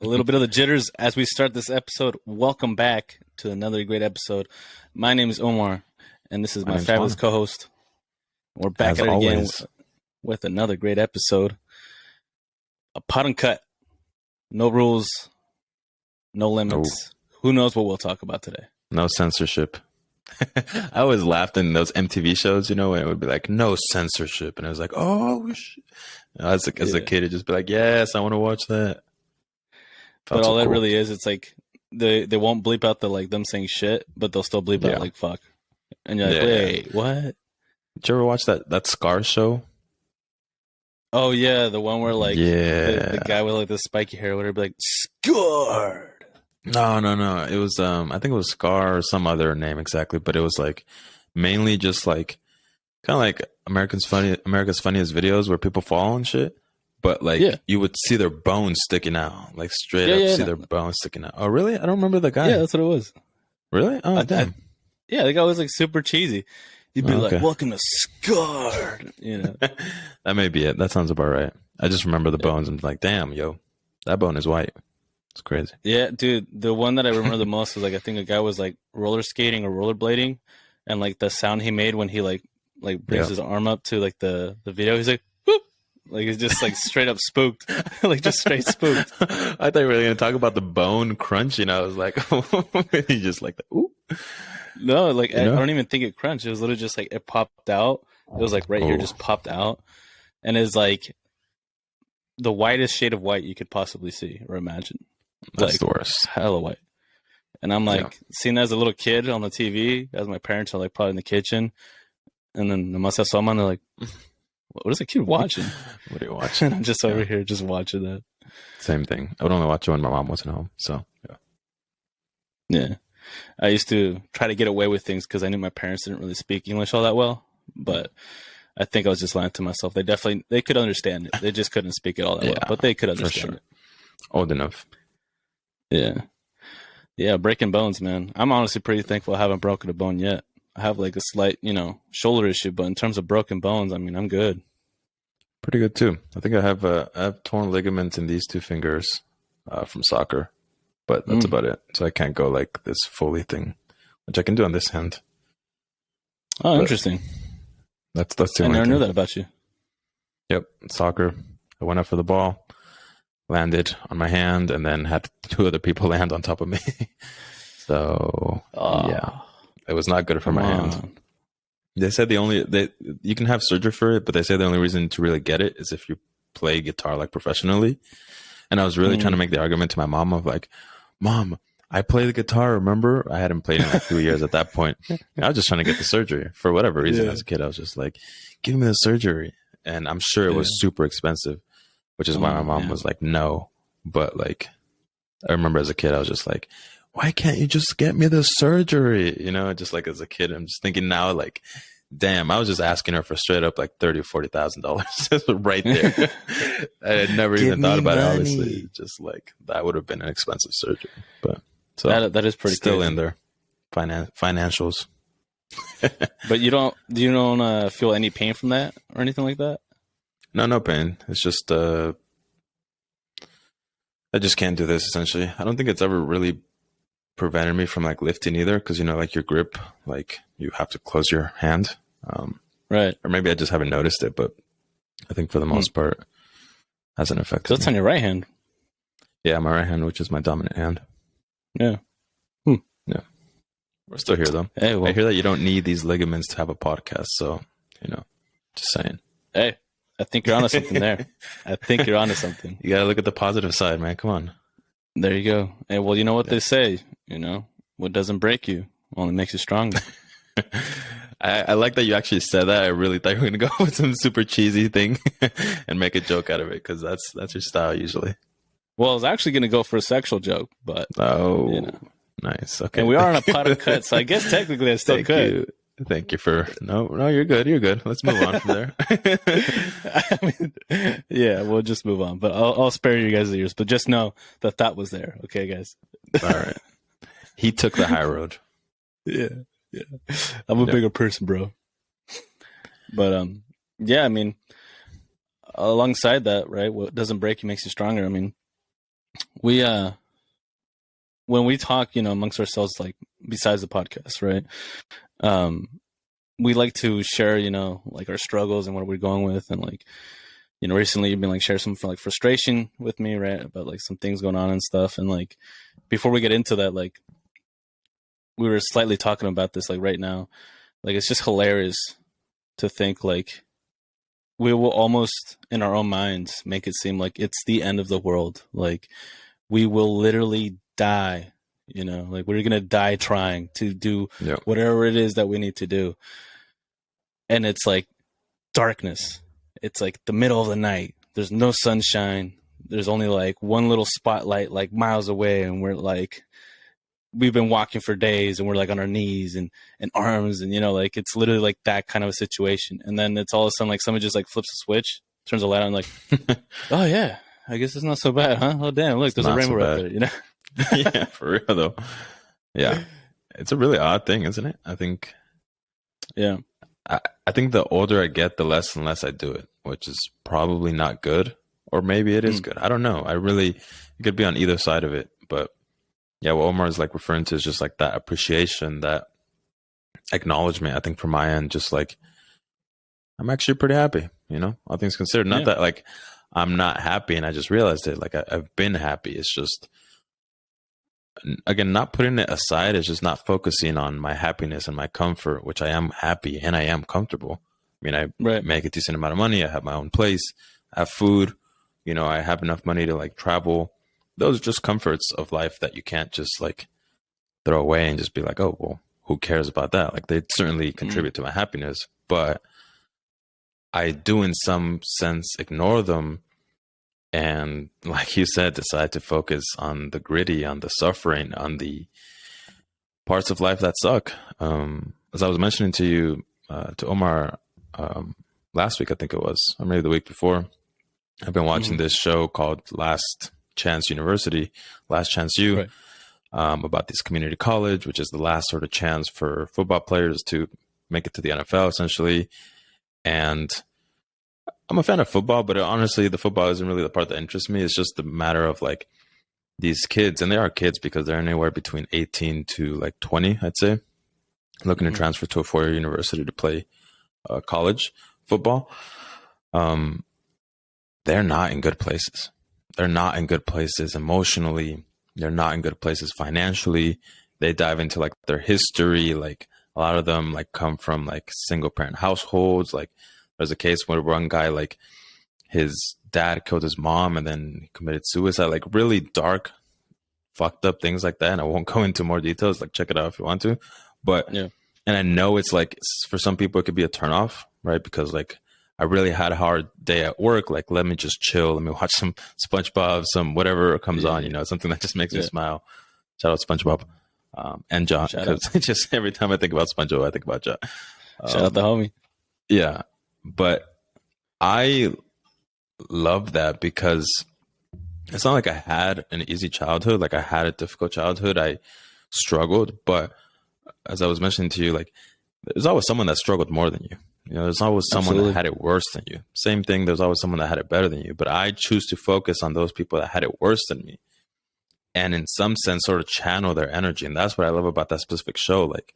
A little bit of the jitters as we start this episode. Welcome back to another great episode. My name is Omar, and this is my fabulous co-host. We're back at it again with another great episode. A pot and cut. No rules, no limits. Who knows what we'll talk about today? No censorship. I always laughed in those MTV shows, you know, when it would be like, no censorship. And I was like, oh, shit. As a kid, it'd just be like, yes, I want to watch that. But all that really is, it's like they won't bleep out the like them saying shit, but they'll still bleep out like fuck. And you're like, wait, what? Did you ever watch that Scar show? Oh yeah, the one where like the guy with like the spiky hair would be like scarred. No. It was I think it was Scar or some other name exactly, but it was like mainly just like kind of like America's Funniest Videos where people fall and shit. But like you would see their bones sticking out, like straight up see their bones sticking out. Oh really? I don't remember the guy. Yeah, that's what it was. Really? Oh damn. Yeah, the guy was like super cheesy. You'd be like, "Welcome to Scarred," you know. That may be it. That sounds about right. I just remember the bones and like, damn, yo, that bone is white. It's crazy. Yeah, dude. The one that I remember the most was like I think a guy was like roller skating or rollerblading, and like the sound he made when he like brings his arm up to like the video, he's like, whoop! Like he's just like straight up spooked, like just straight spooked. I thought you were gonna talk about the bone crunching. I was like, he just like, ooh. No, like I don't even think it crunched. It was literally just like it popped out. It was like right here, just popped out, and it's like the whitest shade of white you could possibly see or imagine. That's like, the worst, hella white. And I'm like seeing as a little kid on the TV, as my parents are like probably in the kitchen, and then the must have someone. They're like, "What is a kid watching? What are you watching?" I'm just over here just watching that. Same thing. I would only watch it when my mom wasn't home. So yeah. I used to try to get away with things because I knew my parents didn't really speak English all that well. But I think I was just lying to myself. They could understand it. They just couldn't speak it all that well. But they could understand it. Old enough. Yeah. Yeah, breaking bones, man. I'm honestly pretty thankful I haven't broken a bone yet. I have like a slight, shoulder issue. But in terms of broken bones, I mean, I'm good. Pretty good too. I think I have torn ligaments in these two fingers from soccer. But that's about it. So I can't go like this Foley thing, which I can do on this hand. Oh, interesting. That's too. I never knew that about you. Yep, soccer. I went up for the ball, landed on my hand, and then had two other people land on top of me. So it was not good for my hand. They said you can have surgery for it, but they say the only reason to really get it is if you play guitar like professionally. And I was really trying to make the argument to my mom of like, Mom, I play the guitar, remember? I hadn't played in like 2 years at that point. I was just trying to get the surgery for whatever reason. As a kid, I was just like, give me the surgery. And I'm sure it was super expensive, which is why my mom was like, no. But like, I remember as a kid, I was just like, why can't you just get me the surgery? Just like as a kid, I'm just thinking now, like, damn, I was just asking her for straight up like $30,000 or $40,000 right there. I had never even thought about it, honestly. Just like that would have been an expensive surgery. But so that is pretty still crazy. in there. Financials. But you don't feel any pain from that or anything like that? No pain. It's just I just can't do this essentially. I don't think it's ever really prevented me from like lifting either, because like your grip, like you have to close your hand. Right. Or maybe I just haven't noticed it, but I think for the most part hasn't affected me. That's on your right hand. Yeah, my right hand, which is my dominant hand. Yeah. Yeah. We're still here though. Hey, well, I hear that you don't need these ligaments to have a podcast, so just saying. Hey, I think you're onto something there. I think you're onto something. You gotta look at the positive side, man. Come on. There you go. Hey, well, you know what they say, what doesn't break you only makes you stronger. I like that you actually said that. I really thought you were going to go with some super cheesy thing and make a joke out of it, because that's your style usually. Well, I was actually going to go for a sexual joke, but... Nice. Okay. And we are on a pot of cut, so I guess technically I still could. Thank you for... No, you're good. You're good. Let's move on from there. I mean, yeah, we'll just move on. But I'll spare you guys the ears. But just know the thought was there. Okay, guys? All right. He took the high road. Yeah. I'm a bigger person, bro. But, yeah, I mean, alongside that, right, what doesn't break you makes you stronger. I mean, we when we talk, amongst ourselves, like besides the podcast, right? We like to share, like our struggles and what we're going with, and like, recently you've been like share some like frustration with me, right, about like some things going on and stuff. And like before we get into that, like we were slightly talking about this like right now, like it's just hilarious to think like we will almost in our own minds make it seem like it's the end of the world. Like we will literally die, like we're gonna die trying to do whatever it is that we need to do. And it's like darkness. It's like the middle of the night. There's no sunshine. There's only like one little spotlight like miles away, and we've been walking for days, and we're like on our knees and arms, and like it's literally like that kind of a situation. And then it's all of a sudden like someone just like flips a switch, turns the light on, like, oh yeah, I guess it's not so bad, huh? Oh damn, look, there's a rainbow right there, Yeah, for real though. Yeah, it's a really odd thing, isn't it? I think. Yeah. I think the older I get, the less and less I do it, which is probably not good, or maybe it is good. I don't know. You could be on either side of it, but yeah, what Omar is like referring to is just like that appreciation, that acknowledgement. I think from my end, just like I'm actually pretty happy, all things considered. Not that like I'm not happy and I just realized it. Like I've been happy. It's just, again, not putting it aside, is just not focusing on my happiness and my comfort, which I am happy and I am comfortable. I mean, I make a decent amount of money. I have my own place. I have food. I have enough money to like travel. Those are just comforts of life that you can't just like throw away and just be like, oh, well, who cares about that? Like they certainly contribute to my happiness, but I do in some sense ignore them. And like you said, decide to focus on the gritty, on the suffering, on the parts of life that suck. As I was mentioning to you, to Omar, last week, I think it was, or maybe the week before, I've been watching this show called Last Chance University, Last Chance U, about this community college, which is the last sort of chance for football players to make it to the NFL, essentially. And I'm a fan of football, but honestly, the football isn't really the part that interests me. It's just the matter of like these kids, and they are kids because they're anywhere between 18 to like 20, I'd say, looking to transfer to a four-year university to play college football. They're not in good places. They're not in good places emotionally. They're not in good places financially. They dive into like their history. Like a lot of them like come from like single parent households. Like there's a case where one guy, like his dad killed his mom and then committed suicide, like really dark, fucked up things like that. And I won't go into more details, like check it out if you want to, but, and I know it's like, for some people it could be a turnoff, right? Because like, I really had a hard day at work. Like, let me just chill. Let me watch some SpongeBob, some whatever comes on, something that just makes me smile. Shout out SpongeBob and John, because just every time I think about SpongeBob, I think about John. Shout out the homie. Yeah. But I love that because it's not like I had an easy childhood. Like I had a difficult childhood. I struggled. But as I was mentioning to you, like there's always someone that struggled more than you. There's always someone that had it worse than you. Same thing. There's always someone that had it better than you. But I choose to focus on those people that had it worse than me. And in some sense, sort of channel their energy. And that's what I love about that specific show. Like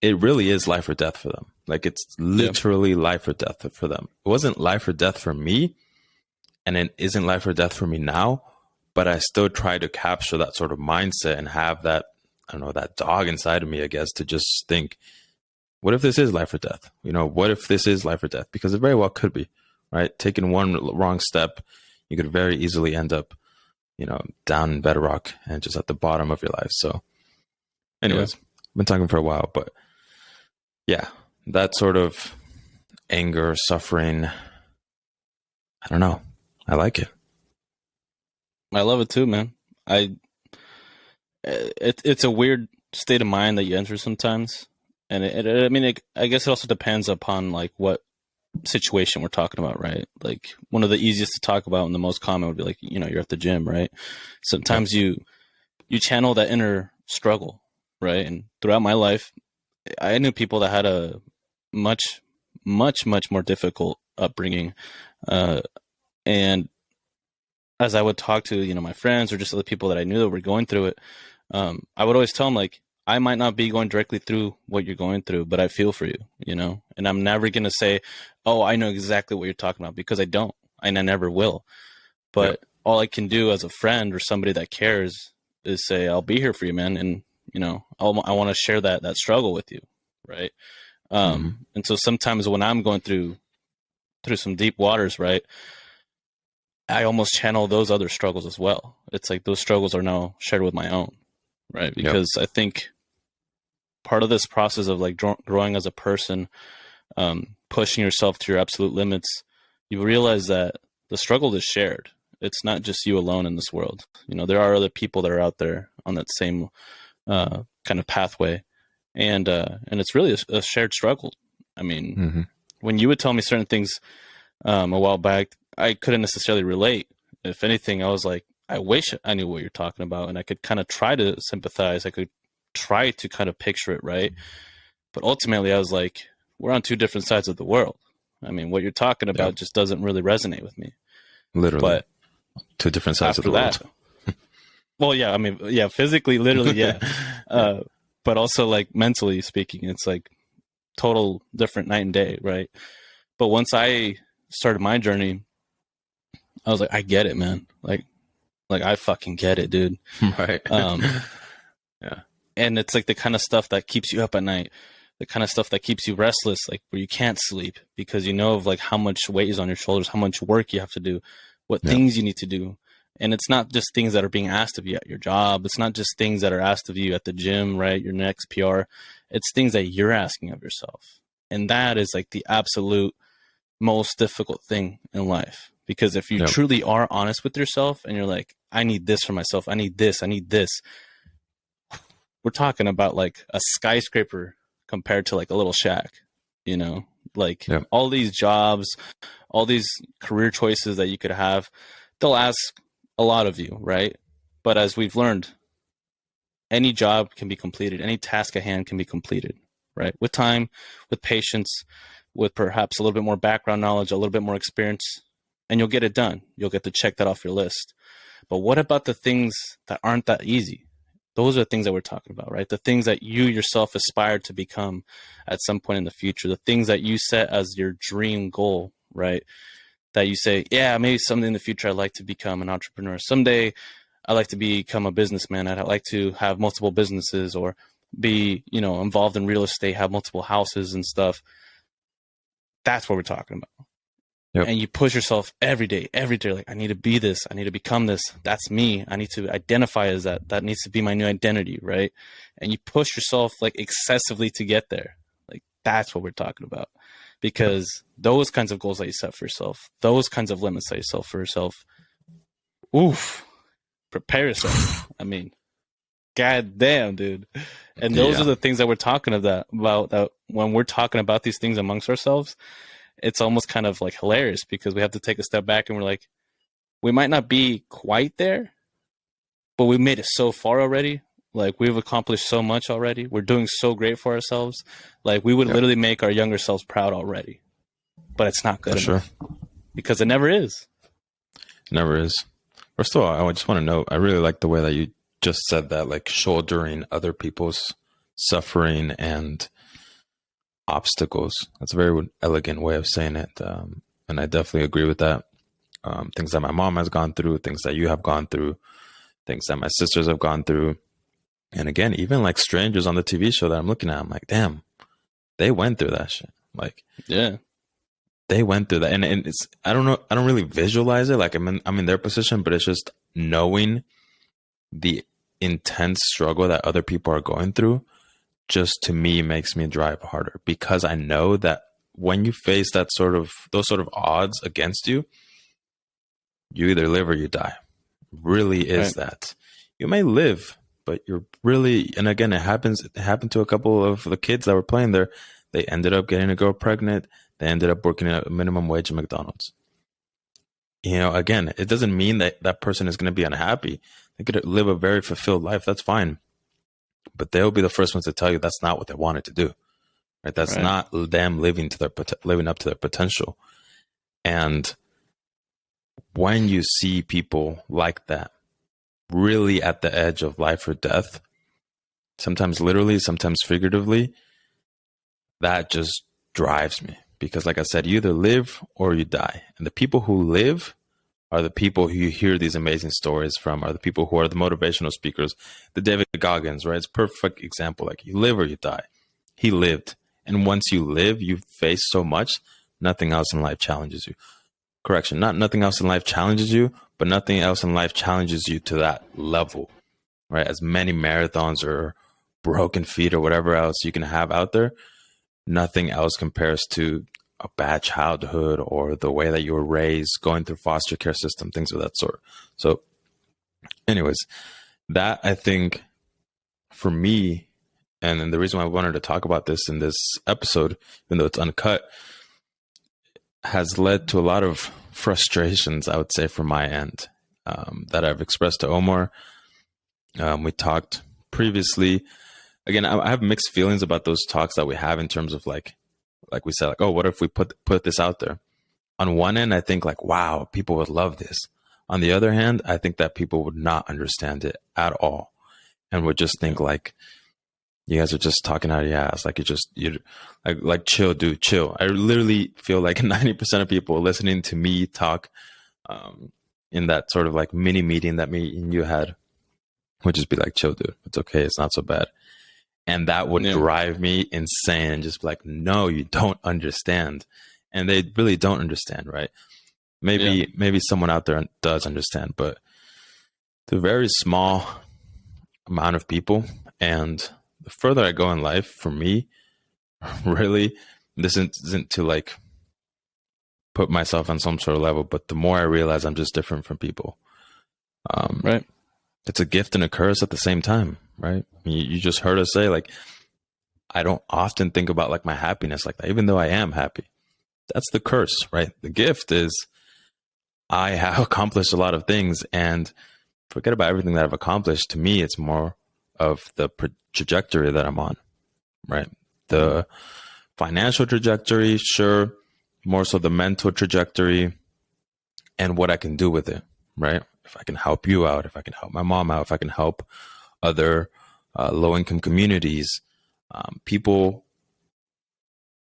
it really is life or death for them. Like it's literally life or death for them. It wasn't life or death for me. And it isn't life or death for me now. But I still try to capture that sort of mindset and have that, I don't know, that dog inside of me, I guess, to just think, what if this is life or death? What if this is life or death? Because it very well could be, right? Taking one wrong step, you could very easily end up, down in bedrock and just at the bottom of your life. So anyways, I've been talking for a while, but yeah, that sort of anger, suffering, I don't know. I like it. I love it too, man. It's a weird state of mind that you enter sometimes. And I guess it also depends upon like what situation we're talking about, right? Like one of the easiest to talk about and the most common would be like, you're at the gym, right? Sometimes you channel that inner struggle, right? And throughout my life, I knew people that had a much, much, much more difficult upbringing. And as I would talk to, you know, my friends or just other people that I knew that were going through it, I would always tell them, like, I might not be going directly through what you're going through, but I feel for you, you know, and I'm never going to say, oh, I know exactly what you're talking about, because I don't, and I never will. But all I can do as a friend or somebody that cares is say, I'll be here for you, man. And, you know, I want to share that struggle with you. Right. And so sometimes when I'm going through some deep waters, right, I almost channel those other struggles as well. It's like those struggles are now shared with my own. Right. Because I think part of this process of like growing as a person, pushing yourself to your absolute limits, you realize that the struggle is shared. It's not just you alone in this world. You know, there are other people that are out there on that same kind of pathway, and it's really a shared struggle. I mean, when you would tell me certain things a while back, I couldn't necessarily relate. If anything, I was like, I wish I knew what you're talking about, and I could kind of try to sympathize. I could try to kind of picture it, right? But ultimately, I was like, we're on two different sides of the world. I mean, what you're talking about just doesn't really resonate with me. Literally. But two different sides of the world. Well, yeah, I mean, yeah, physically, literally, yeah. But also like mentally speaking, it's like total different night and day, right? But once I started my journey, I was like, I get it, man. Like I fucking get it, dude. Right. Yeah. And it's like the kind of stuff that keeps you up at night, the kind of stuff that keeps you restless, like where you can't sleep because you know of like how much weight is on your shoulders, how much work you have to do, what things you need to do. And it's not just things that are being asked of you at your job. It's not just things that are asked of you at the gym, right? Your next PR. It's things that you're asking of yourself. And that is like the absolute most difficult thing in life. Because if you truly are honest with yourself and you're like, I need this for myself, I need this, we're talking about like a skyscraper compared to like a little shack, you know, like all these jobs, all these career choices that you could have, they'll ask a lot of you, right? But as we've learned, any job can be completed, any task at hand can be completed, right? With time, with patience, with perhaps a little bit more background knowledge, a little bit more experience, and you'll get it done. You'll get to check that off your list. But what about the things that aren't that easy? Those are the things that we're talking about, right? The things that you yourself aspire to become at some point in the future, the things that you set as your dream goal, right? That you say, yeah, maybe someday in the future, I'd like to become an entrepreneur. Someday I'd like to become a businessman. I'd like to have multiple businesses or be, you know, involved in real estate, have multiple houses and stuff. That's what we're talking about. And you push yourself every day, like, I need to be this, I need to become this. That's me. I need to identify as that. That needs to be my new identity, right? And you push yourself like excessively to get there. Like that's what we're talking about. Because those kinds of goals that you set for yourself, those kinds of limits that you set for yourself, oof, prepare yourself. I mean, god damn, dude. And those are the things that we're talking about that when we're talking about these things amongst ourselves, it's almost kind of like hilarious because we have to take a step back and we're like, we might not be quite there, but we made it so far already. Like we've accomplished so much already. We're doing so great for ourselves. Like we would literally make our younger selves proud already, but it's not good enough because it never is. It never is. First of all, I just want to note, I really like the way that you just said that, like shouldering other people's suffering and obstacles. That's a very elegant way of saying it. And I definitely agree with that. Things that my mom has gone through, things that you have gone through, things that my sisters have gone through. And again, even like strangers on the TV show that I'm looking at, I'm like, damn, they went through that shit. Like, they went through that. And it's, I don't know, I don't really visualize it. Like I'm in their position, but it's just knowing the intense struggle that other people are going through just to me makes me drive harder because I know that when you face those sort of odds against you, you either live or you die. Really is that. You may live, but you're really, and again, it happened to a couple of the kids that were playing there. They ended up getting a girl pregnant. They ended up working at a minimum wage at McDonald's. You know, again, it doesn't mean that that person is going to be unhappy. They could live a very fulfilled life. That's fine. But they'll be the first ones to tell you that's not what they wanted to do. Right? That's not them living up to their potential. And when you see people like that, really at the edge of life or death, sometimes literally, sometimes figuratively, that just drives me. Because like I said, you either live or you die. And the people who live are the people who you hear these amazing stories from, are the people who are the motivational speakers, the David Goggins, right? It's a perfect example. Like, you live or you die. He lived. And once you live, you face so much, nothing else in life challenges you. Correction, not nothing else in life challenges you, but nothing else in life challenges you to that level, right? As many marathons or broken feet or whatever else you can have out there, nothing else compares to a bad childhood or the way that you were raised, going through foster care system, things of that sort. So anyways, that, I think, for me, and the reason why I wanted to talk about this in this episode, even though it's uncut, has led to a lot of frustrations, I would say, from my end, that I've expressed to Omar. We talked previously. Again, I have mixed feelings about those talks that we have in terms of like we said, like, oh, what if we put this out there? On one end, I think like, wow, people would love this. On the other hand, I think that people would not understand it at all and would just think like, you guys are just talking out of your ass. Like, you like chill, dude, chill. I literally feel like 90% of people listening to me talk in that sort of like mini meeting that me and you had would just be like, chill, dude. It's okay. It's not so bad. And that would drive me insane and just be like, no, you don't understand. And they really don't understand, right? Maybe someone out there does understand, but the very small amount of people. And the further I go in life, for me, really, this isn't to like put myself on some sort of level, but the more I realize I'm just different from people. Right. It's a gift and a curse at the same time, right? You just heard us say, like, I don't often think about like my happiness like that, even though I am happy. That's the curse, right? The gift is I have accomplished a lot of things, and forget about everything that I've accomplished. To me, it's more of the trajectory that I'm on, right? The financial trajectory, sure, more so the mental trajectory and what I can do with it, right? If I can help you out, if I can help my mom out, if I can help other low-income communities,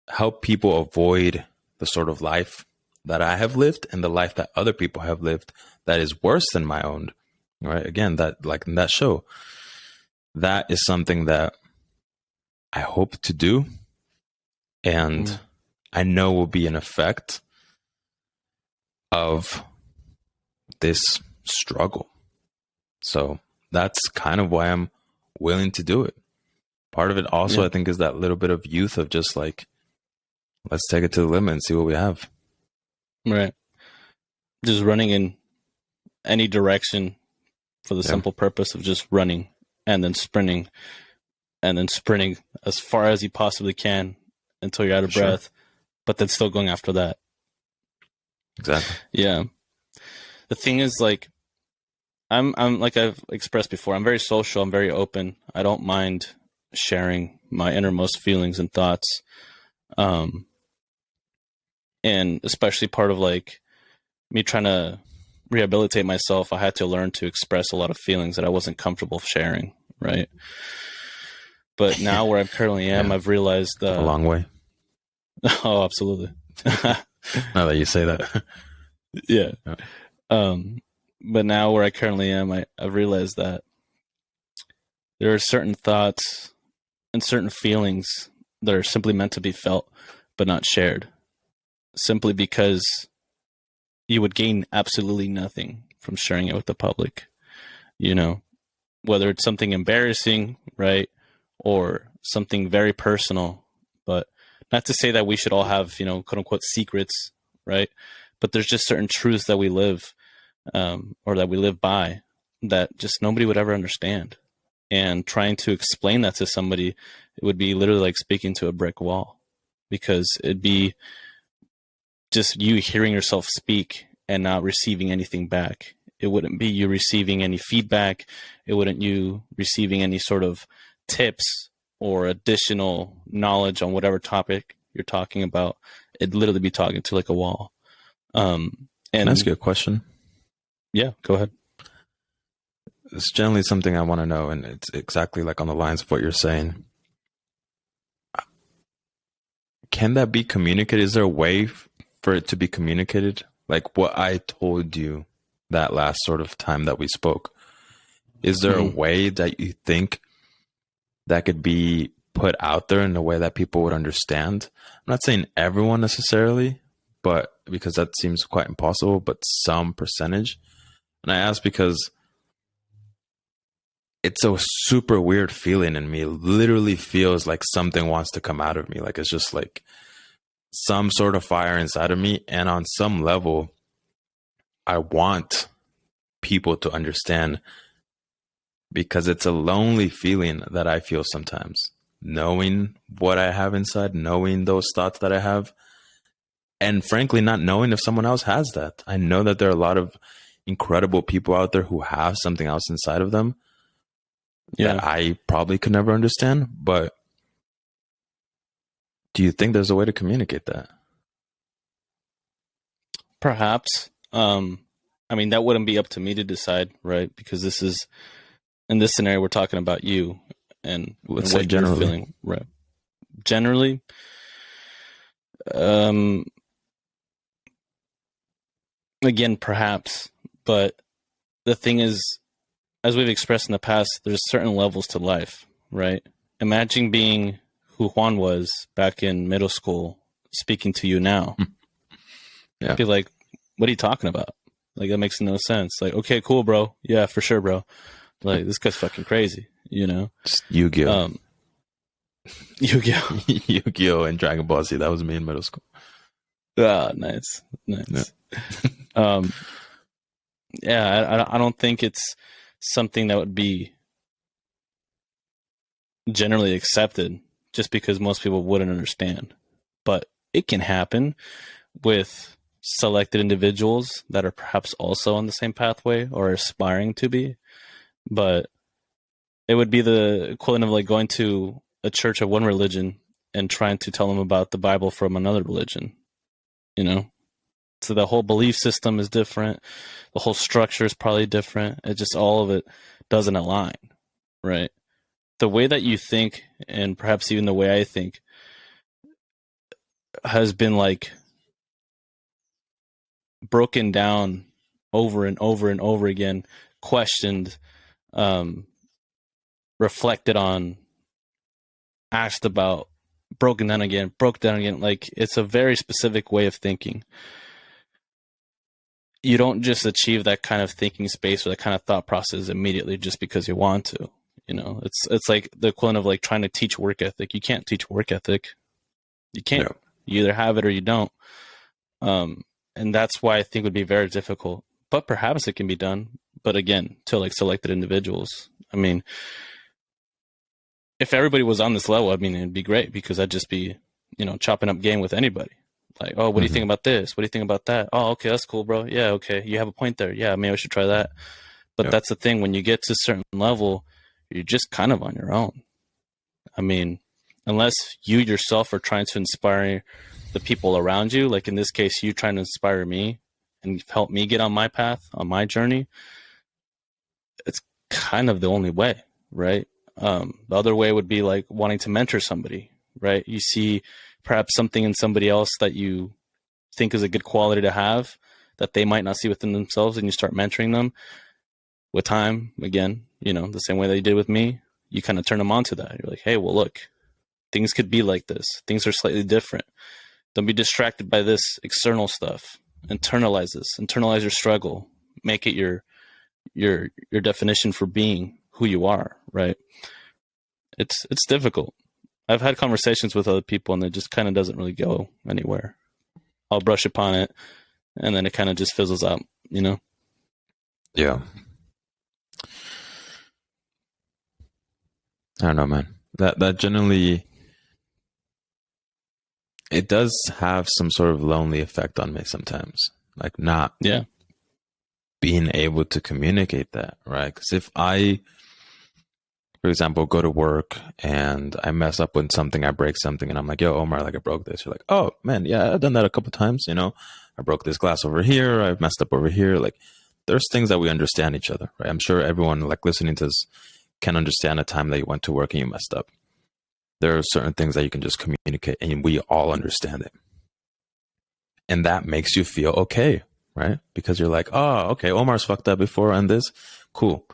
help people avoid the sort of life that I have lived and the life that other people have lived that is worse than my own, right? Again, that, like in that show, that is something that I hope to do, and I know will be an effect of this struggle. So that's kind of why I'm willing to do it. Part of it also, I think, is that little bit of youth of just like, let's take it to the limit and see what we have. Right. Just running in any direction for the simple purpose of just running and then sprinting as far as you possibly can until you're out of breath, but then still going after that. Exactly. Yeah. The thing is, like, I'm like I've expressed before, I'm very social. I'm very open. I don't mind sharing my innermost feelings and thoughts. And especially part of like me trying to rehabilitate myself, I had to learn to express a lot of feelings that I wasn't comfortable sharing. Right. But now where I currently am, I've realized a long way. Oh, absolutely. Now that you say that. Yeah. But now where I currently am, I've realized that there are certain thoughts and certain feelings that are simply meant to be felt, but not shared, simply because you would gain absolutely nothing from sharing it with the public. You know, whether it's something embarrassing, right, or something very personal. But not to say that we should all have, you know, quote unquote secrets, right? But there's just certain truths that we live or that we live by that just nobody would ever understand. And trying to explain that to somebody, it would be literally like speaking to a brick wall, because it'd be just you hearing yourself speak and not receiving anything back. It wouldn't be you receiving any feedback. It wouldn't you receiving any sort of tips or additional knowledge on whatever topic you're talking about. It'd literally be talking to like a wall. Can I ask you a question? Yeah, go ahead. It's generally something I want to know, and it's exactly like on the lines of what you're saying. Can that be communicated? Is there a way for it to be communicated? Like what I told you that last sort of time that we spoke. Is there a way that you think that could be put out there in a way that people would understand? I'm not saying everyone necessarily, but because that seems quite impossible, but some percentage. And I ask because it's a super weird feeling in me. It literally feels like something wants to come out of me. Like it's just like some sort of fire inside of me. And on some level, I want people to understand, because it's a lonely feeling that I feel sometimes, knowing what I have inside, knowing those thoughts that I have, and frankly, not knowing if someone else has that. I know that there are a lot of incredible people out there who have something else inside of them that I probably could never understand. But do you think there's a way to communicate that? Perhaps. I mean, that wouldn't be up to me to decide, right? Because this is, in this scenario, we're talking about you and what you're feeling, right? Generally, again, perhaps, but the thing is, as we've expressed in the past, there's certain levels to life, right? Imagine being who Juan was back in middle school, speaking to you now. Yeah. Be like, what are you talking about? Like, that makes no sense. Like, okay, cool, bro. Yeah, for sure, bro. Like, this guy's fucking crazy, you know? Just Yu-Gi-Oh! Yu-Gi-Oh! Yu-Gi-Oh! And Dragon Ball Z. That was me in middle school. Ah, nice. Yeah. Yeah, I don't think it's something that would be generally accepted just because most people wouldn't understand. But it can happen with selected individuals that are perhaps also on the same pathway or aspiring to be. But it would be the equivalent of like going to a church of one religion and trying to tell them about the Bible from another religion, you know? So the whole belief system is different. The whole structure is probably different. It just, all of it doesn't align, right? The way that you think, and perhaps even the way I think, has been like broken down over and over and over again, questioned, reflected on, asked about, broken down again. Like, it's a very specific way of thinking. You don't just achieve that kind of thinking space or that kind of thought process immediately just because you want to. You know, it's like the equivalent of like trying to teach work ethic. You can't teach work ethic. You can't. No. You either have it or you don't. And that's why I think it would be very difficult. But perhaps it can be done. But again, to like selected individuals. I mean, if everybody was on this level, I mean, it'd be great because I'd just be, you know, chopping up game with anybody. Like, oh, what do you think about this? What do you think about that? Oh, okay, that's cool, bro. Yeah, okay, you have a point there. Yeah, maybe I should try that. But that's the thing. When you get to a certain level, you're just kind of on your own. I mean, unless you yourself are trying to inspire the people around you, like in this case, you trying to inspire me and help me get on my path, on my journey, it's kind of the only way, right? The other way would be like wanting to mentor somebody, right? You see perhaps something in somebody else that you think is a good quality to have that they might not see within themselves, and you start mentoring them. With time, again, you know, the same way that you did with me, you kind of turn them on to that. You're like, hey, well, look, things could be like this. Things are slightly different. Don't be distracted by this external stuff. Internalize this. Internalize your struggle. Make it your definition for being who you are, right? It's difficult. I've had conversations with other people and it just kind of doesn't really go anywhere. I'll brush upon it and then it kind of just fizzles out, you know? Yeah. I don't know, man. That generally, it does have some sort of lonely effect on me sometimes. Like not being able to communicate that, right? Because if I, for example, go to work and I mess up with something, I break something, and I'm like, yo, Omar, like I broke this. You're like, oh, man, yeah, I've done that a couple times, you know? I broke this glass over here. I messed up over here. Like, there's things that we understand each other, right? I'm sure everyone like listening to this can understand a time that you went to work and you messed up. There are certain things that you can just communicate and we all understand it. And that makes you feel okay, right? Because you're like, oh, okay, Omar's fucked up before and this, cool.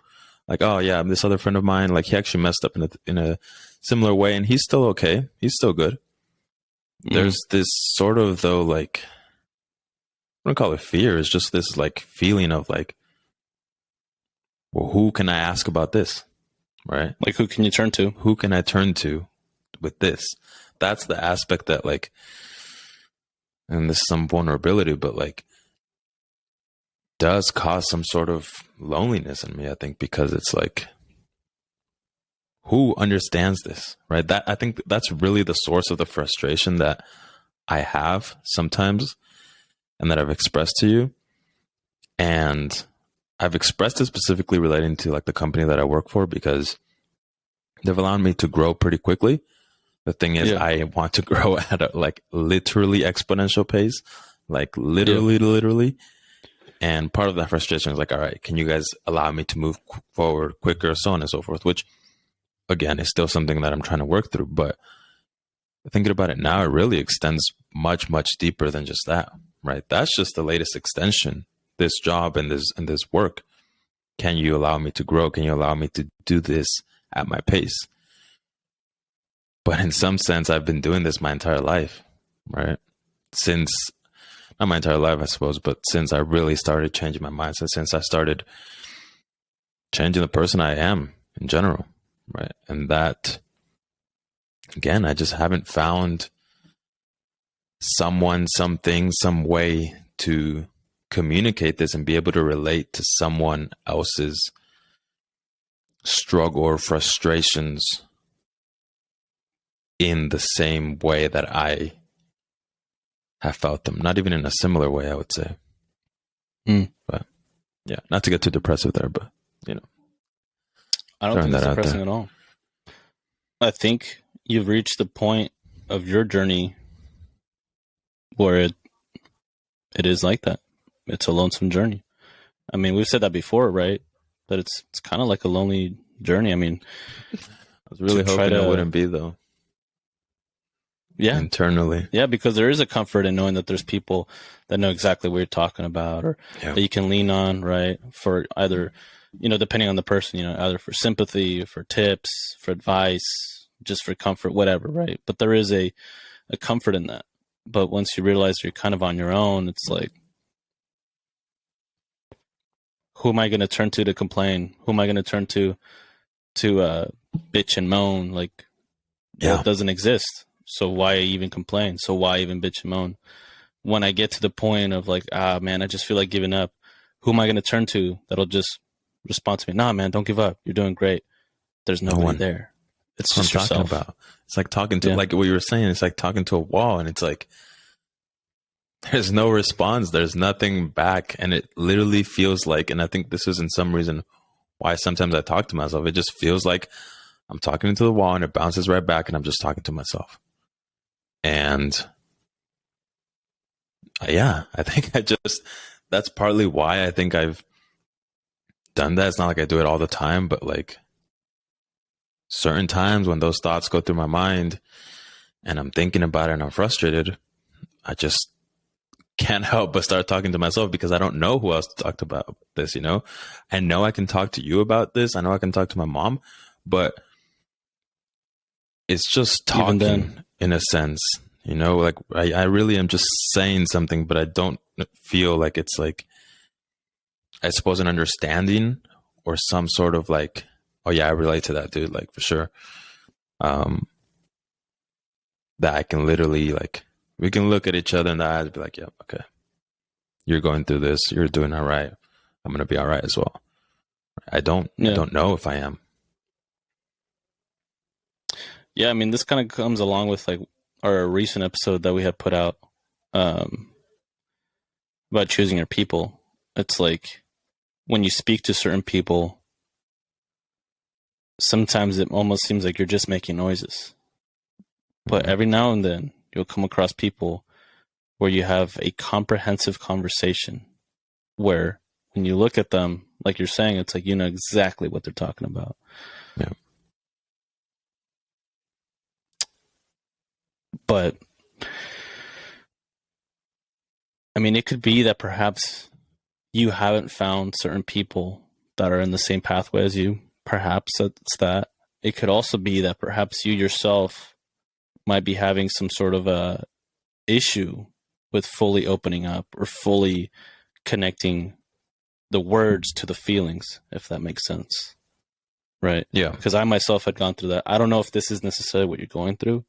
Like, oh yeah, this other friend of mine, like he actually messed up in a similar way and he's still okay. He's still good. There's this sort of though, like, I don't call it fear. It's just this like feeling of like, well, who can I ask about this? Right? Like, who can you turn to? Who can I turn to with this? That's the aspect that like, and this is some vulnerability, but like does cause some sort of loneliness in me, I think, because it's like, who understands this, right? That I think that's really the source of the frustration that I have sometimes and that I've expressed to you. And I've expressed it specifically relating to like the company that I work for because they've allowed me to grow pretty quickly. The thing is, I want to grow at a like literally exponential pace, like literally. And part of that frustration is like, all right, can you guys allow me to move forward quicker, so on and so forth, which again is still something that I'm trying to work through. But thinking about it now, it really extends much, much deeper than just that, right? That's just the latest extension, this job and this work. Can you allow me to grow? Can you allow me to do this at my pace? But in some sense, I've been doing this my entire life, right? Since, not my entire life, I suppose, but since I really started changing my mindset, since I started changing the person I am in general, right? And that, again, I just haven't found someone, something, some way to communicate this and be able to relate to someone else's struggle or frustrations in the same way that I have felt them. Not even in a similar way, I would say. But yeah, not to get too depressive there, but you know. I don't think it's depressing at all. I think you've reached the point of your journey where it is like that. It's a lonesome journey. I mean, we've said that before, right? But it's kind of like a lonely journey. I mean, I was really hoping it wouldn't be, though. Yeah. Internally. Yeah, because there is a comfort in knowing that there's people that know exactly what you're talking about or that you can lean on, right? For either, depending on the person, either for sympathy, for tips, for advice, just for comfort, whatever, right? But there is a comfort in that. But once you realize you're kind of on your own, it's like, who am I going to turn to complain? Who am I going to turn to bitch and moan? Like, that doesn't exist. So why even complain? So why even bitch and moan? When I get to the point of like, man, I just feel like giving up. Who am I going to turn to that'll just respond to me? Nah, man, don't give up. You're doing great. There's nobody there. It's just what I'm yourself. Talking about. It's like talking to, like what you were saying, it's like talking to a wall and it's like, there's no response. There's nothing back. And it literally feels like, and I think this is in some reason why sometimes I talk to myself. It just feels like I'm talking into the wall and it bounces right back and I'm just talking to myself. And I think that's partly why I think I've done that. It's not like I do it all the time, but like certain times when those thoughts go through my mind and I'm thinking about it and I'm frustrated, I just can't help but start talking to myself because I don't know who else to talk about this, I know I can talk to you about this. I know I can talk to my mom, but it's just talking in a sense, like I really am just saying something, but I don't feel like it's like, I suppose, an understanding or some sort of like, oh yeah, I relate to that, dude, like for sure. That I can literally like, we can look at each other in the eyes and be like, yeah, okay, you're going through this. You're doing all right. I'm going to be all right as well. I don't know if I am. Yeah. I mean, this kind of comes along with like our recent episode that we had put out, about choosing your people. It's like when you speak to certain people, sometimes it almost seems like you're just making noises. But every now and then you'll come across people where you have a comprehensive conversation where when you look at them, like you're saying, it's like you know exactly what they're talking about. Yeah. But I mean, it could be that perhaps you haven't found certain people that are in the same pathway as you. Perhaps it's that. It could also be that perhaps you yourself might be having some sort of a issue with fully opening up or fully connecting the words to the feelings, if that makes sense. Right? Yeah. Because I myself had gone through that. I don't know if this is necessarily what you're going through,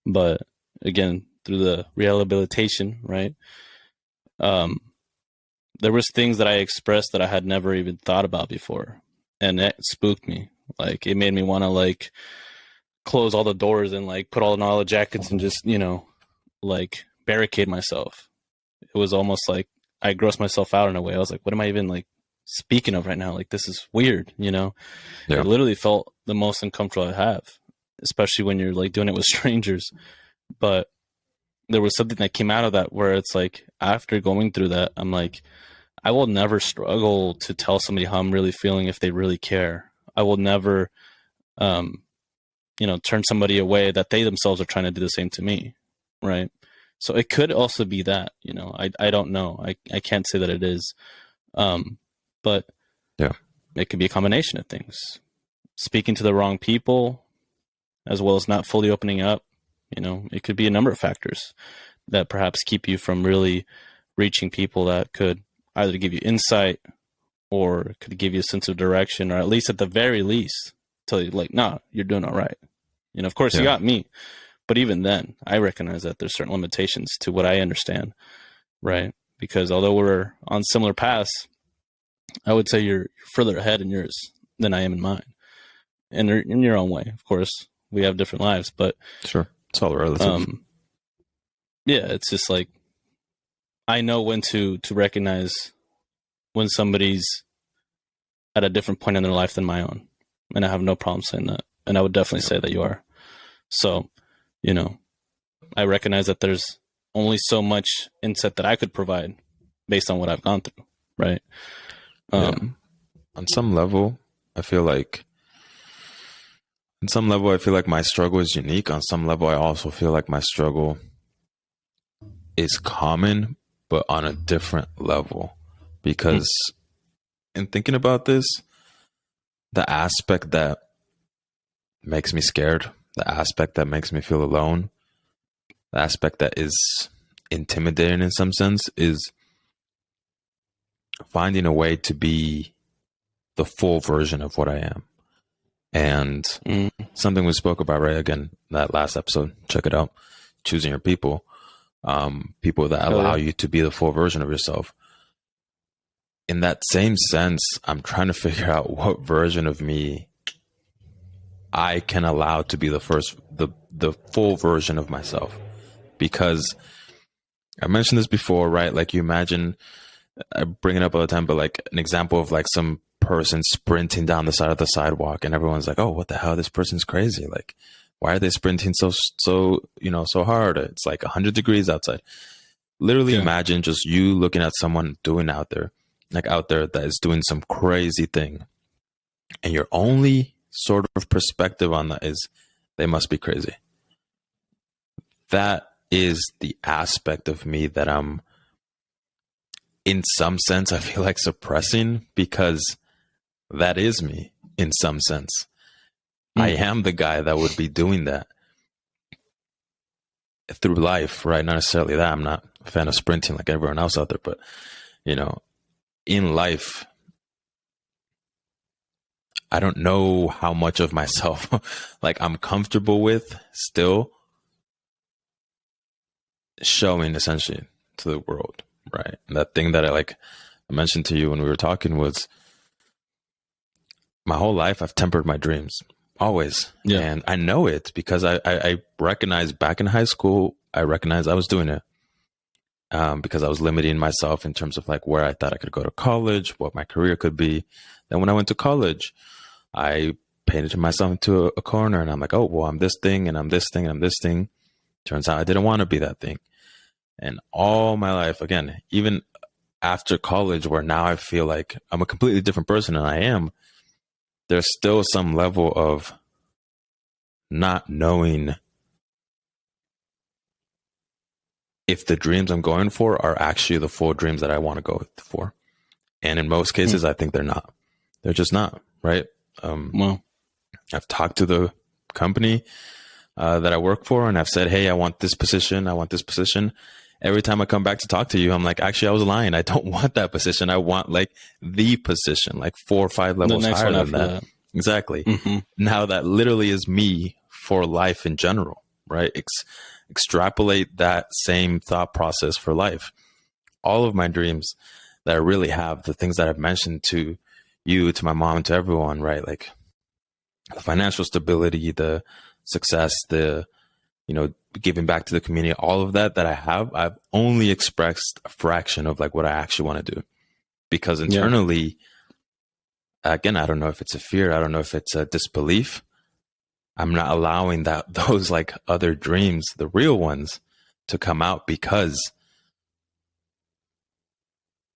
but again, through the rehabilitation, right? There was things that I expressed that I had never even thought about before, and that spooked me. Like, it made me want to like close all the doors and like put all the jackets and just, you know, like barricade myself. It was almost like I grossed myself out in a way. I was like, what am I even like speaking of right now? Like, this is weird, you know? Yeah. It literally felt the most uncomfortable I have, especially when you're like doing it with strangers. But there was something that came out of that where it's like, after going through that, I'm like, I will never struggle to tell somebody how I'm really feeling if they really care. I will never, you know, turn somebody away that they themselves are trying to do the same to me, right? So it could also be that, you know, I don't know. I can't say that it is, but yeah, it could be a combination of things. Speaking to the wrong people, as well as not fully opening up, you know, it could be a number of factors that perhaps keep you from really reaching people that could either give you insight or could give you a sense of direction, or at least at the very least tell you like, nah, you're doing all right. You know, of course you got me, but even then I recognize that there's certain limitations to what I understand, right? Because although we're on similar paths, I would say you're further ahead in yours than I am in mine, and in your own way. Of course, we have different lives, but sure, it's all relative. Yeah, it's just like, I know when to recognize when somebody's at a different point in their life than my own. And I have no problem saying that. And I would definitely say that you are. So, you know, I recognize that there's only so much insight that I could provide based on what I've gone through. Right. On some level, I feel like my struggle is unique. On some level, I also feel like my struggle is common, but on a different level. Because in thinking about this, the aspect that makes me scared, the aspect that makes me feel alone, the aspect that is intimidating in some sense is finding a way to be the full version of what I am. And something we spoke about, right? Again, that last episode, check it out. Choosing your people, people that allow you to be the full version of yourself. In that same sense, I'm trying to figure out what version of me I can allow to be the full version of myself. Because I mentioned this before, right? Like, you imagine, I bring it up all the time, but like an example of like some person sprinting down the side of the sidewalk and everyone's like, oh, what the hell? This person's crazy. Like, why are they sprinting so hard? It's like 100 degrees outside. Literally imagine just you looking at someone out there that is doing some crazy thing. And your only sort of perspective on that is they must be crazy. That is the aspect of me that I'm, in some sense, I feel like suppressing, because that is me in some sense. I am the guy that would be doing that through life, right? Not necessarily that. I'm not a fan of sprinting like everyone else out there, but, you know, in life, I don't know how much of myself like I'm comfortable with still showing essentially to the world, right? And that thing that I mentioned to you when we were talking was, my whole life I've tempered my dreams, always. Yeah. And I know it because I recognized back in high school, I recognized I was doing it because I was limiting myself in terms of like where I thought I could go to college, what my career could be. Then when I went to college, I painted myself into a corner and I'm like, oh, well, I'm this thing and I'm this thing and I'm this thing. Turns out I didn't want to be that thing. And all my life, again, even after college, where now I feel like I'm a completely different person than I am, there's still some level of not knowing if the dreams I'm going for are actually the full dreams that I want to go for. And in most cases, I think they're not. They're just not, right? Well, I've talked to the company that I work for, and I've said, hey, I want this position. I want this position. Every time I come back to talk to you, I'm like, actually, I was lying. I don't want that position. I want like the position, like 4 or 5 levels higher than that. Exactly. Mm-hmm. Now that literally is me for life in general, right? Extrapolate that same thought process for life. All of my dreams that I really have, the things that I've mentioned to you, to my mom, to everyone, right? Like the financial stability, the success, the, giving back to the community, all of that I have, I've only expressed a fraction of like what I actually want to do. Because internally, again, I don't know if it's a fear. I don't know if it's a disbelief. I'm not allowing those like other dreams, the real ones, to come out because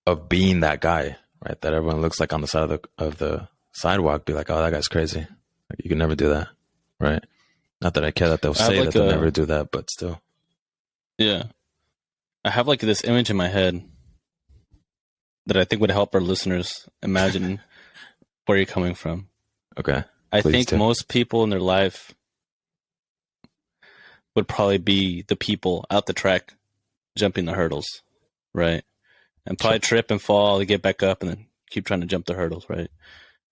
of being that guy, right? That everyone looks like on the side of the sidewalk, be like, oh, that guy's crazy. Like, you can never do that, right? Not that I care that they'll say that they'll never do that, but still. Yeah. I have like this image in my head that I think would help our listeners imagine where you're coming from. Okay. I think most people in their life would probably be the people out the track jumping the hurdles, right? And probably trip and fall, they get back up and then keep trying to jump the hurdles, right?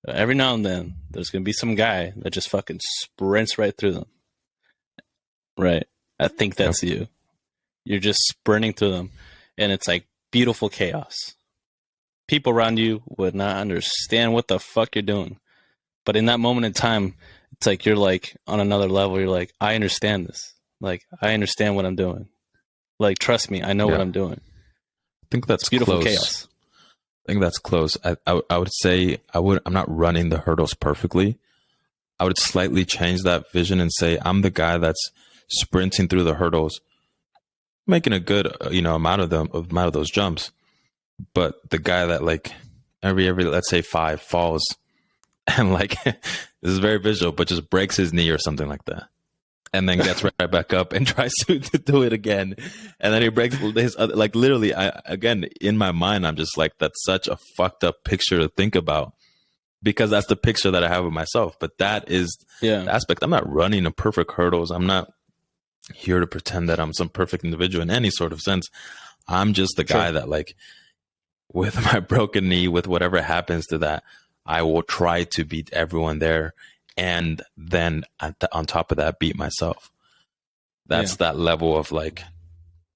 Every now and then, there's going to be some guy that just fucking sprints right through them. Right. I think that's you. You're just sprinting through them. And it's like beautiful chaos. People around you would not understand what the fuck you're doing. But in that moment in time, it's like you're like on another level. You're like, I understand this. Like, I understand what I'm doing. Like, trust me, I know what I'm doing. I think that's beautiful close. Chaos. I think that's close. I would say I'm not running the hurdles perfectly. I would slightly change that vision and say I'm the guy that's sprinting through the hurdles, making a good amount of those jumps. But the guy that like every let's say 5 falls and like this is very visual, but just breaks his knee or something like that, and then gets right back up and tries to do it again, and then he breaks his other, like literally. Again, in my mind, I'm just like, that's such a fucked up picture to think about, because that's the picture that I have of myself. But that is the aspect. I'm not running a perfect hurdles. I'm not here to pretend that I'm some perfect individual in any sort of sense. I'm just the guy that, like, with my broken knee, with whatever happens to that, I will try to beat everyone there. And then on top of that, beat myself. That's that level of like,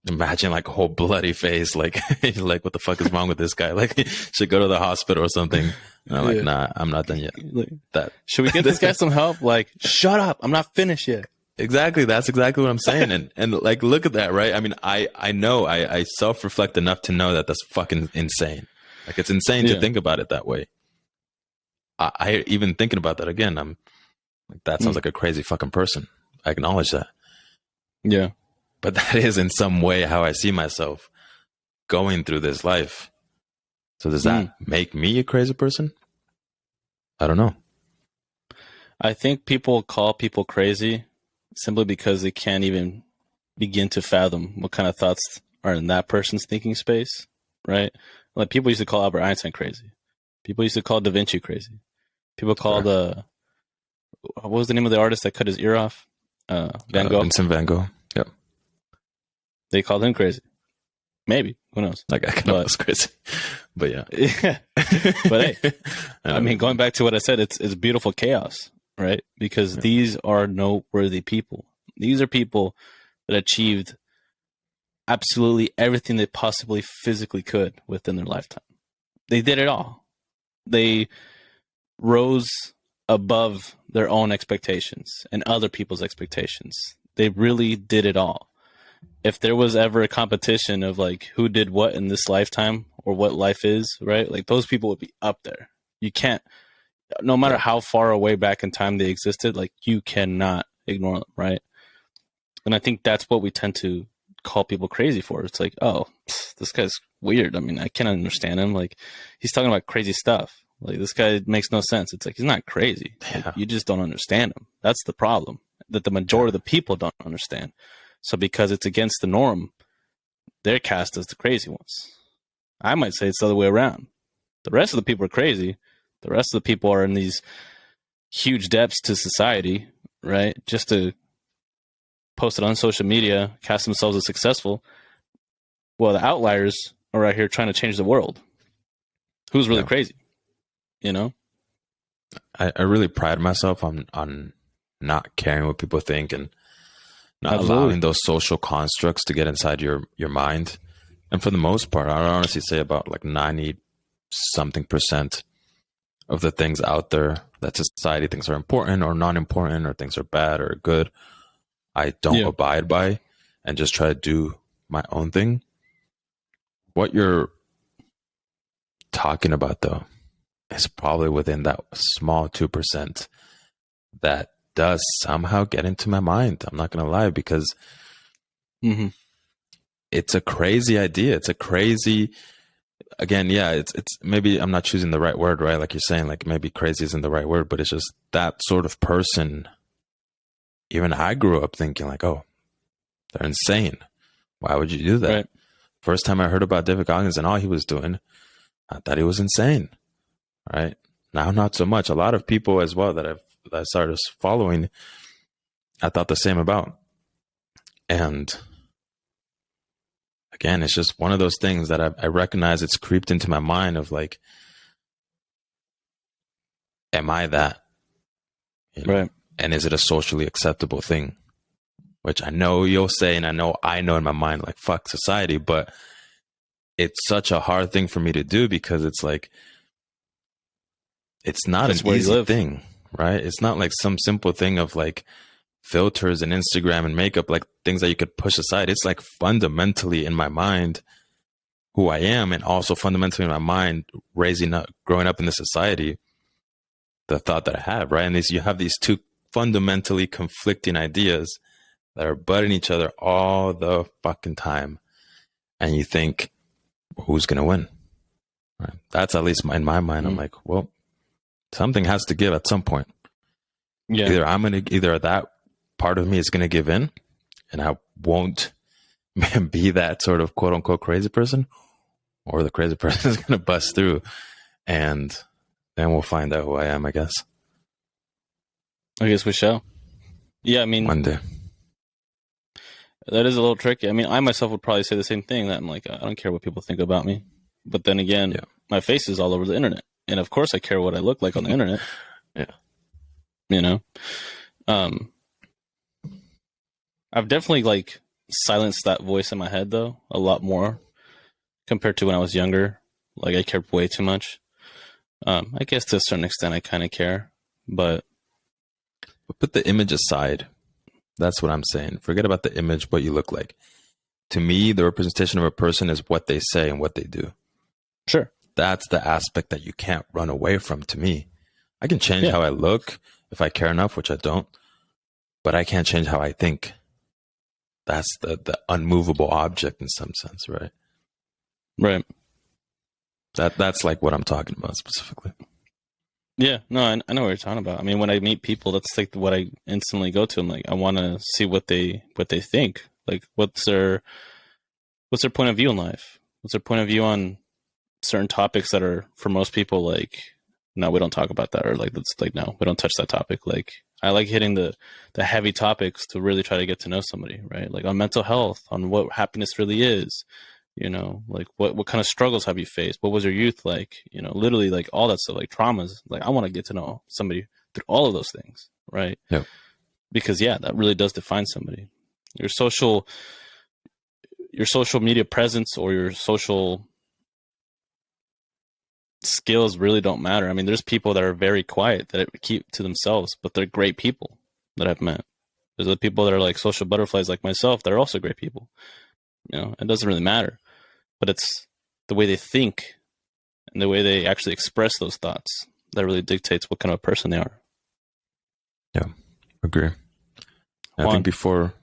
imagine like a whole bloody face. Like, like, what the fuck is wrong with this guy? Like, should go to the hospital or something. And I'm like, nah, I'm not done yet. Should we get this guy some help? Like, shut up. I'm not finished yet. Exactly. That's exactly what I'm saying. And like, look at that, right? I mean, I know, I self-reflect enough to know that that's fucking insane. Like, it's insane to think about it that way. I even thinking about that again, I'm like, that sounds like a crazy fucking person. I acknowledge that. Yeah. But that is in some way how I see myself going through this life. So does that make me a crazy person? I don't know. I think people call people crazy simply because they can't even begin to fathom what kind of thoughts are in that person's thinking space, right? Like, people used to call Albert Einstein crazy. People used to call Da Vinci crazy. People called what was the name of the artist that cut his ear off? Van Gogh. Vincent Van Gogh. Yep. They called him crazy. Maybe. Who knows? Like, I kind of was crazy. But yeah. But hey, I mean, going back to what I said, it's beautiful chaos, right? Because these are noteworthy people. These are people that achieved absolutely everything they possibly physically could within their lifetime. They did it all. They rose above their own expectations and other people's expectations. They really did it all. If there was ever a competition of like who did what in this lifetime or what life is, right? Like, those people would be up there. You can't, no matter how far away back in time they existed, like, you cannot ignore them, right? And I think that's what we tend to call people crazy for. It's like, oh, this guy's weird. I mean, I can't understand him. Like, he's talking about crazy stuff. Like, this guy makes no sense. It's like, he's not crazy. Yeah. Like, you just don't understand him. That's the problem, that the majority of the people don't understand. So because it's against the norm, they're cast as the crazy ones. I might say it's the other way around. The rest of the people are crazy. The rest of the people are in these huge depths to society, right? Just to post it on social media, cast themselves as successful. Well, the outliers are out here trying to change the world. Who's really crazy? You know? I really pride myself on not caring what people think and not Absolutely. allowing those social constructs to get inside your mind. And for the most part, I would honestly say about like 90-something% of the things out there that society thinks are important or non-important or things are bad or good, I don't abide by and just try to do my own thing. What you're talking about, though, is probably within that small 2% that does somehow get into my mind. I'm not going to lie, because it's a crazy idea. It's a crazy, again, it's maybe I'm not choosing the right word, right? Like you're saying, like maybe crazy isn't the right word, but it's just that sort of person. Even I grew up thinking like, oh, they're insane. Why would you do that? Right. First time I heard about David Goggins and all he was doing, I thought he was insane. Right now, not so much. A lot of people as well that I started following, I thought the same about. And again, it's just one of those things that I recognize it's creeped into my mind of like, am I that? You know? Right. And is it a socially acceptable thing? Which I know you'll say, and I know in my mind, like, fuck society, but it's such a hard thing for me to do because it's like, it's not an easy thing, right? It's not like some simple thing of like filters and Instagram and makeup, like things that you could push aside. It's like fundamentally in my mind who I am, and also fundamentally in my mind growing up in the society, the thought that I have, right? And you have these two fundamentally conflicting ideas that are butting each other all the fucking time. And you think, who's going to win? Right? That's at least in my mind. I'm like, well, something has to give at some point. Yeah. Either that part of me is going to give in and I won't be that sort of quote unquote crazy person, or the crazy person is going to bust through, and then we'll find out who I am, I guess. I guess we shall. Yeah. I mean, one day. That is a little tricky. I mean, I myself would probably say the same thing, that I'm like, I don't care what people think about me. But then again, my face is all over the internet. And of course I care what I look like on the internet. You know? I've definitely like silenced that voice in my head though, a lot more compared to when I was younger. Like I cared way too much. I guess to a certain extent I kind of care, but put the image aside. That's what I'm saying. Forget about the image, what you look like. To me, the representation of a person is what they say and what they do. Sure. That's the aspect that you can't run away from, to me. I can change how I look if I care enough, which I don't, but I can't change how I think. That's the unmovable object in some sense, right? Right. That's like what I'm talking about specifically. Yeah, no, I know what you're talking about. I mean, when I meet people, that's like what I instantly go to. I'm like, I want to see what they think. Like, what's their point of view in life? What's their point of view on certain topics that are, for most people, like, no, we don't talk about that, or like, that's like, no, we don't touch that topic. Like, I like hitting the heavy topics to really try to get to know somebody, right? Like on mental health, on what happiness really is. You know, like what kind of struggles have you faced? What was your youth like? You know, literally like all that stuff, like traumas. Like I want to get to know somebody through all of those things, right? Yeah. Because that really does define somebody. Your social media presence or your social skills really don't matter. I mean, there's people that are very quiet that keep to themselves, but they're great people that I've met. There's the people that are like social butterflies like myself. They're also great people. You know, it doesn't really matter. But it's the way they think and the way they actually express those thoughts that really dictates what kind of a person they are. Yeah, agree. I think before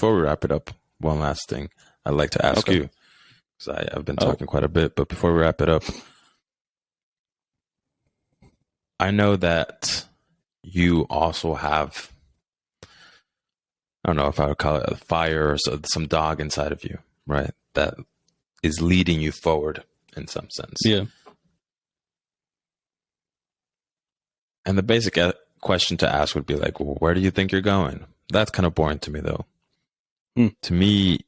we wrap it up, one last thing. I'd like to ask you, because I've been talking quite a bit, but before we wrap it up, I know that you also have, I don't know if I would call it a fire or some dog inside of you, right? That is leading you forward in some sense. Yeah. And the basic question to ask would be like, well, where do you think you're going? That's kind of boring to me, though. To me,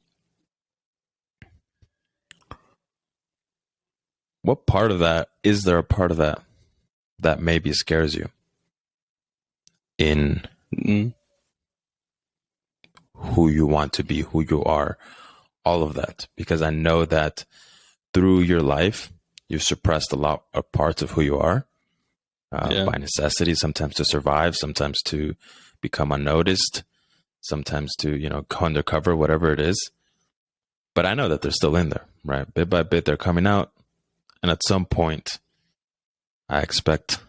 what part of that, is there a part of that that maybe scares you in who you want to be, who you are, all of that? Because I know that through your life, you've suppressed a lot of parts of who you are by necessity, sometimes to survive, sometimes to become unnoticed, sometimes to, go undercover, whatever it is. But I know that they're still in there, right? Bit by bit, they're coming out. And at some point, I expect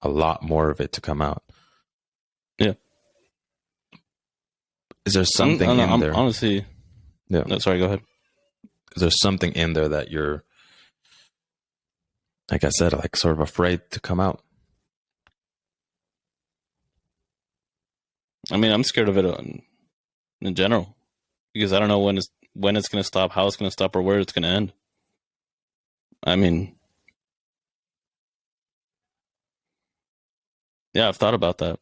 a lot more of it to come out. Yeah. Is there something in there? Honestly, yeah. No, sorry, go ahead. Is there something in there that you're, like I said, like sort of afraid to come out? I mean, I'm scared of it in general, because I don't know when it's going to stop, how it's going to stop, or where it's going to end. I mean, yeah, I've thought about that.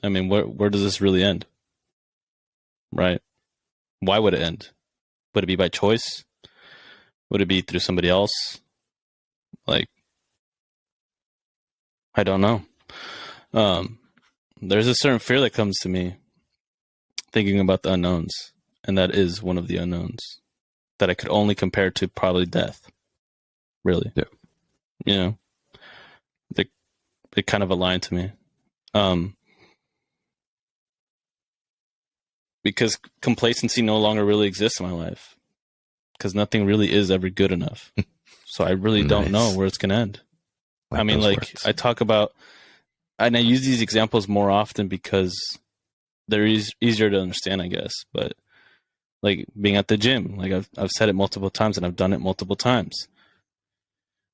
I mean, where does this really end? Right? Why would it end? Would it be by choice? Would it be through somebody else? Like, I don't know. There's a certain fear that comes to me thinking about the unknowns, and that is one of the unknowns that I could only compare to probably death. Really. Yeah. They kind of align to me. Because complacency no longer really exists in my life, because nothing really is ever good enough. So I really don't know where it's going to end. I mean, like, I talk about, and I use these examples more often because they're easier to understand, I guess. But like being at the gym, like I've said it multiple times, and I've done it multiple times.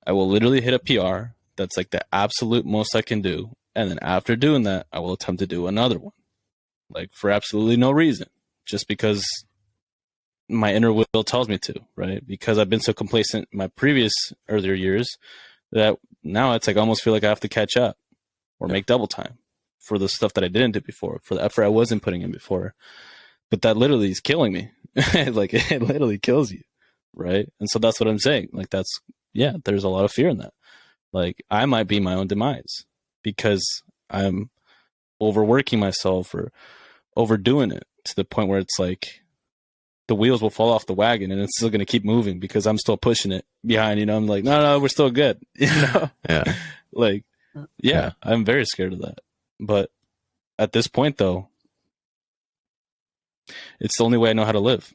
I will literally hit a PR that's like the absolute most I can do. And then after doing that, I will attempt to do another one, like for absolutely no reason, just because my inner will tells me to, right? Because I've been so complacent in my previous earlier years that now it's like I almost feel like I have to catch up or make double time for the stuff that I didn't do before, for the effort I wasn't putting in before. But that literally is killing me. Like, it literally kills you, right? And so that's what I'm saying. Like, there's a lot of fear in that. Like, I might be my own demise because I'm overworking myself or overdoing it to the point where it's like the wheels will fall off the wagon and it's still going to keep moving because I'm still pushing it behind, I'm like, no, we're still good. Yeah. Like, yeah, I'm very scared of that. But at this point, though, it's the only way I know how to live.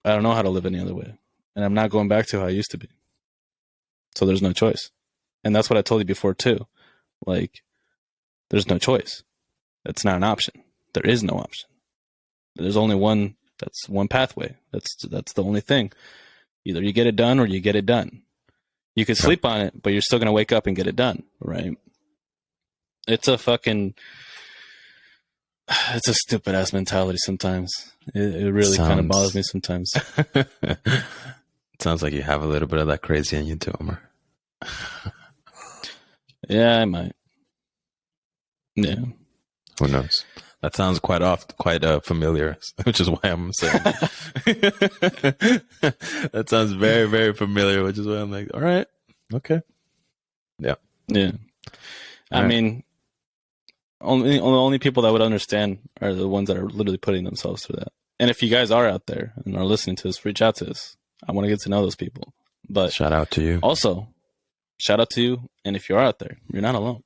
I don't know how to live any other way. And I'm not going back to how I used to be. So there's no choice. And that's what I told you before, too. Like, there's no choice. That's not an option. There is no option. There's only one. That's one pathway. That's the only thing. Either you get it done or you get it done. You could sleep on it, but you're still going to wake up and get it done, right? It's a stupid ass mentality sometimes. It really kind of bothers me sometimes. It sounds like you have a little bit of that crazy in you too, Omar. Yeah, I might. Yeah. Who knows? That sounds quite familiar, which is why I'm saying that sounds very, very familiar, which is why I'm like, all right, okay. Yeah. Yeah. I mean, only people that would understand are the ones that are literally putting themselves through that. And if you guys are out there and are listening to us, reach out to us. I want to get to know those people. But shout out to you. Also, shout out to you. And if you're out there, you're not alone.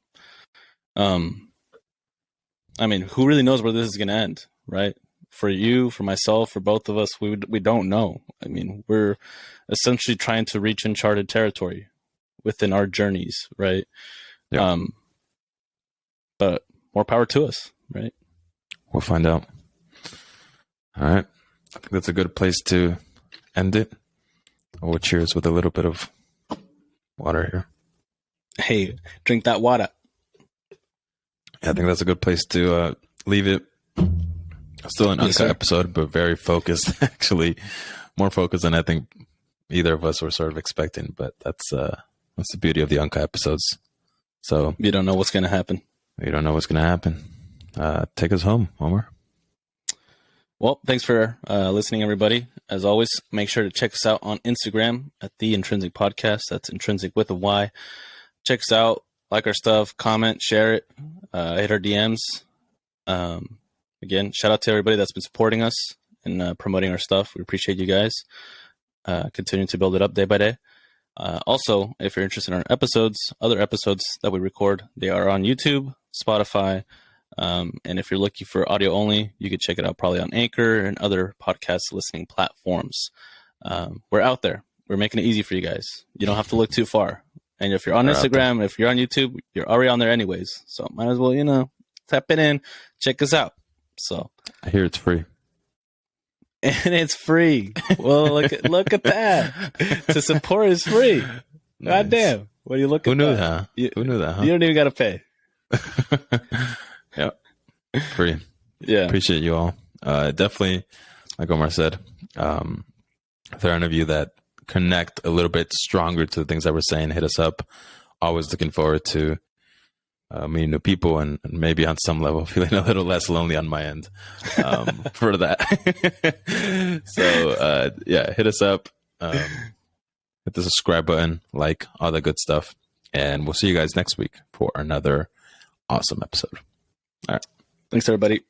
I mean, who really knows where this is going to end, right? For you, for myself, for both of us, we don't know. I mean, we're essentially trying to reach uncharted territory within our journeys, right? Yeah. But more power to us, right? We'll find out. All right. I think that's a good place to end it. We'll cheers with a little bit of water here. Hey, drink that water. I think that's a good place to leave it. Still an uncut episode, but very focused, actually. More focused than I think either of us were sort of expecting, but that's the beauty of the uncut episodes. So you don't know what's going to happen. You don't know what's going to happen. Take us home, Omar. Well, thanks for listening, everybody. As always, make sure to check us out on Instagram at The Intrynsic Podcast. That's Intrynsic with a Y. Check us out, like our stuff, comment, share it, hit our DMs. Again, shout out to everybody that's been supporting us and promoting our stuff. We appreciate you guys. Continuing to build it up day by day. Also, if you're interested in our episodes, other episodes that we record, they are on YouTube, Spotify, and if you're looking for audio only, you could check it out probably on Anchor and other podcast listening platforms. We're out there. We're making it easy for you guys. You don't have to look too far. And if you're on Instagram, if you're on YouTube, you're already on there anyways. So might as well, tap it in, check us out. So I hear it's free. And it's free. Well, look at that. To support is free. Nice. God damn. What are you looking at? Who knew that, huh? You don't even got to pay. Yep. Free. Yeah. Appreciate you all. Definitely, like Omar said, if there are any of you that connect a little bit stronger to the things that we're saying, hit us up. Always looking forward to meeting new people and maybe on some level feeling a little less lonely on my end for that. So, hit us up. Hit the subscribe button, like, all that good stuff. And we'll see you guys next week for another awesome episode. All right. Thanks, everybody.